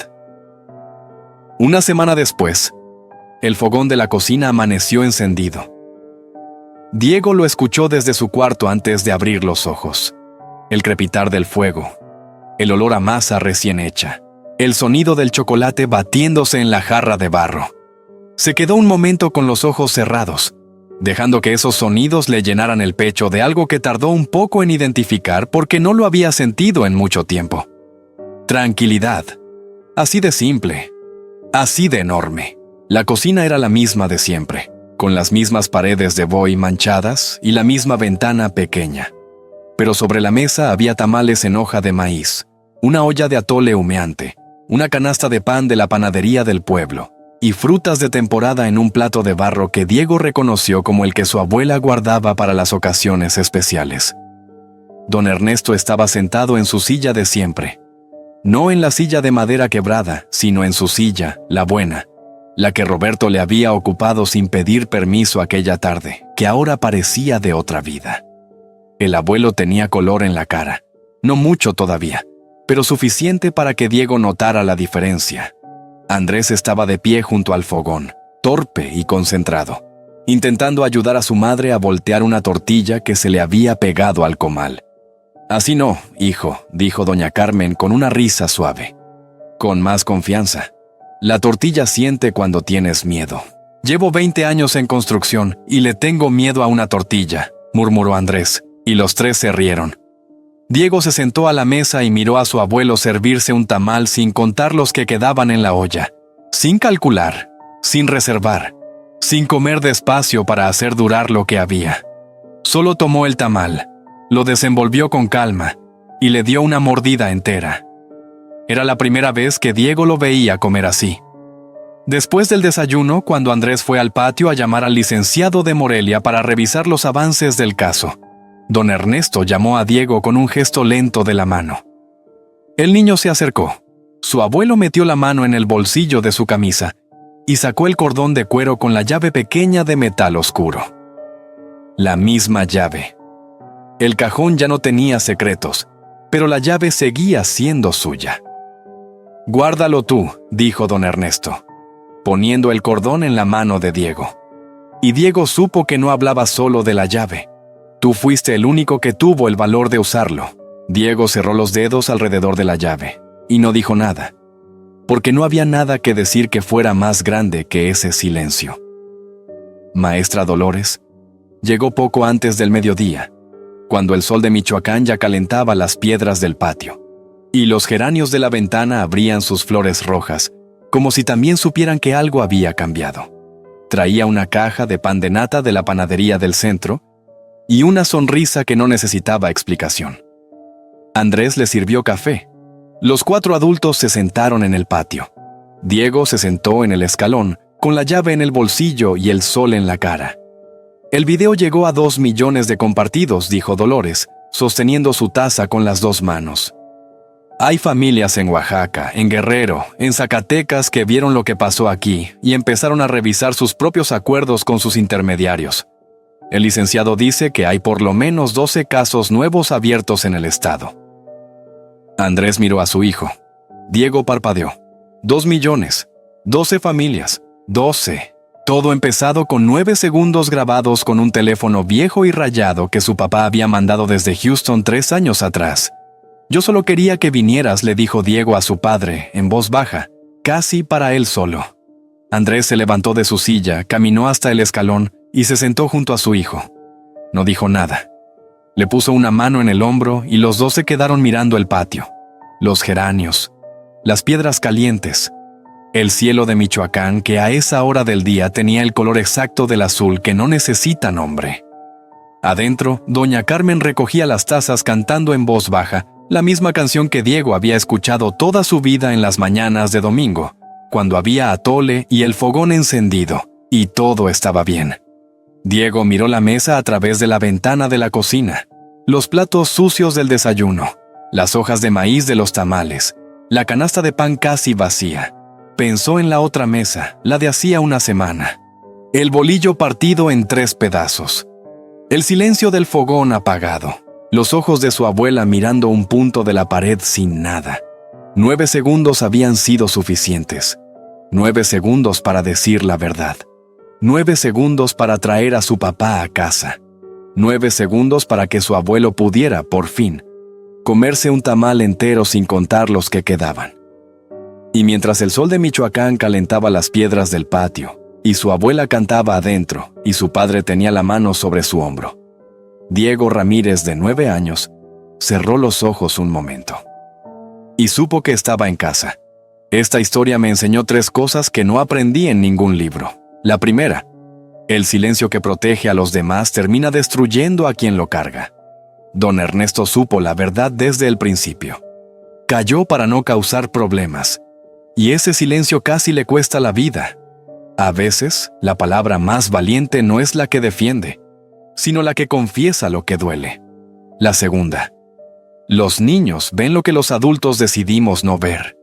Una semana después, el fogón de la cocina amaneció encendido. Diego lo escuchó desde su cuarto antes de abrir los ojos. El crepitar del fuego, el olor a masa recién hecha, el sonido del chocolate batiéndose en la jarra de barro. Se quedó un momento con los ojos cerrados, dejando que esos sonidos le llenaran el pecho de algo que tardó un poco en identificar porque no lo había sentido en mucho tiempo. Tranquilidad. Así de simple, así de enorme. La cocina era la misma de siempre, con las mismas paredes de boy manchadas y la misma ventana pequeña. Pero sobre la mesa había tamales en hoja de maíz, una olla de atole humeante, una canasta de pan de la panadería del pueblo y frutas de temporada en un plato de barro que Diego reconoció como el que su abuela guardaba para las ocasiones especiales. Don Ernesto estaba sentado en su silla de siempre. No en la silla de madera quebrada, sino en su silla, la buena, la que Roberto le había ocupado sin pedir permiso aquella tarde, que ahora parecía de otra vida. El abuelo tenía color en la cara, no mucho todavía, pero suficiente para que Diego notara la diferencia. Andrés estaba de pie junto al fogón, torpe y concentrado, intentando ayudar a su madre a voltear una tortilla que se le había pegado al comal. «Así no, hijo», dijo doña Carmen con una risa suave. «Con más confianza. La tortilla siente cuando tienes miedo». «Llevo 20 años en construcción y le tengo miedo a una tortilla», murmuró Andrés, y los 3 se rieron. Diego se sentó a la mesa y miró a su abuelo servirse un tamal sin contar los que quedaban en la olla, sin calcular, sin reservar, sin comer despacio para hacer durar lo que había. Solo tomó el tamal, lo desenvolvió con calma y le dio una mordida entera. Era la primera vez que Diego lo veía comer así. Después del desayuno, cuando Andrés fue al patio a llamar al licenciado de Morelia para revisar los avances del caso, don Ernesto llamó a Diego con un gesto lento de la mano. El niño se acercó. Su abuelo metió la mano en el bolsillo de su camisa y sacó el cordón de cuero con la llave pequeña de metal oscuro. La misma llave. El cajón ya no tenía secretos, pero la llave seguía siendo suya. «Guárdalo tú», dijo don Ernesto, poniendo el cordón en la mano de Diego. Y Diego supo que no hablaba solo de la llave. «Tú fuiste el único que tuvo el valor de usarlo». Diego cerró los dedos alrededor de la llave y no dijo nada, porque no había nada que decir que fuera más grande que ese silencio. Maestra Dolores llegó poco antes del mediodía, cuando el sol de Michoacán ya calentaba las piedras del patio, y los geranios de la ventana abrían sus flores rojas, como si también supieran que algo había cambiado. Traía una caja de pan de nata de la panadería del centro y una sonrisa que no necesitaba explicación. Andrés le sirvió café. Los 4 adultos se sentaron en el patio. Diego se sentó en el escalón, con la llave en el bolsillo y el sol en la cara. «El video llegó a 2 millones de compartidos», dijo Dolores, sosteniendo su taza con las 2 manos. «Hay familias en Oaxaca, en Guerrero, en Zacatecas que vieron lo que pasó aquí y empezaron a revisar sus propios acuerdos con sus intermediarios. El licenciado dice que hay por lo menos 12 casos nuevos abiertos en el estado». Andrés miró a su hijo. Diego parpadeó. 2 millones, 12 familias, 12. Todo empezado con 9 segundos grabados con un teléfono viejo y rayado que su papá había mandado desde Houston 3 años atrás. «Yo solo quería que vinieras», le dijo Diego a su padre, en voz baja, casi para él solo. Andrés se levantó de su silla, caminó hasta el escalón y se sentó junto a su hijo. No dijo nada. Le puso una mano en el hombro y los dos se quedaron mirando el patio. Los geranios, las piedras calientes, el cielo de Michoacán que a esa hora del día tenía el color exacto del azul que no necesita nombre. Adentro, doña Carmen recogía las tazas cantando en voz baja la misma canción que Diego había escuchado toda su vida en las mañanas de domingo, cuando había atole y el fogón encendido, y todo estaba bien. Diego miró la mesa a través de la ventana de la cocina, los platos sucios del desayuno, las hojas de maíz de los tamales, la canasta de pan casi vacía. Pensó en la otra mesa, la de hacía una semana. El bolillo partido en 3 pedazos. El silencio del fogón apagado. Los ojos de su abuela mirando un punto de la pared sin nada. 9 segundos habían sido suficientes. 9 segundos para decir la verdad. 9 segundos para traer a su papá a casa. 9 segundos para que su abuelo pudiera, por fin, comerse un tamal entero sin contar los que quedaban. Y mientras el sol de Michoacán calentaba las piedras del patio, y su abuela cantaba adentro, y su padre tenía la mano sobre su hombro, Diego Ramírez, de 9 años, cerró los ojos un momento. Y supo que estaba en casa. Esta historia me enseñó 3 cosas que no aprendí en ningún libro. La primera, el silencio que protege a los demás termina destruyendo a quien lo carga. Don Ernesto supo la verdad desde el principio. Calló para no causar problemas. Y ese silencio casi le cuesta la vida. A veces, la palabra más valiente no es la que defiende, sino la que confiesa lo que duele. La segunda, los niños ven lo que los adultos decidimos no ver.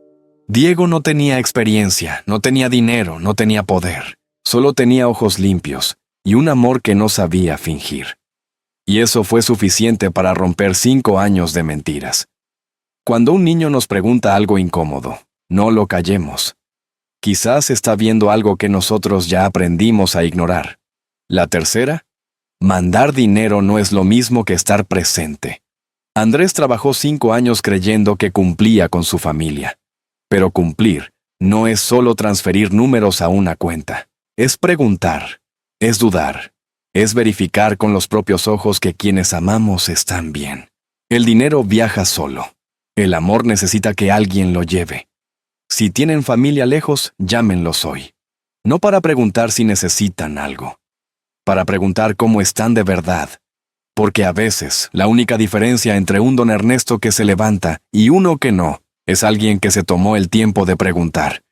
Diego no tenía experiencia, no tenía dinero, no tenía poder. Solo tenía ojos limpios y un amor que no sabía fingir. Y eso fue suficiente para romper 5 años de mentiras. Cuando un niño nos pregunta algo incómodo, no lo callemos. Quizás está viendo algo que nosotros ya aprendimos a ignorar. La tercera, mandar dinero no es lo mismo que estar presente. Andrés trabajó 5 años creyendo que cumplía con su familia. Pero cumplir no es solo transferir números a una cuenta. Es preguntar, es dudar, es verificar con los propios ojos que quienes amamos están bien. El dinero viaja solo. El amor necesita que alguien lo lleve. Si tienen familia lejos, llámenlos hoy. No para preguntar si necesitan algo, para preguntar cómo están de verdad. Porque a veces, la única diferencia entre un don Ernesto que se levanta y uno que no, es alguien que se tomó el tiempo de preguntar.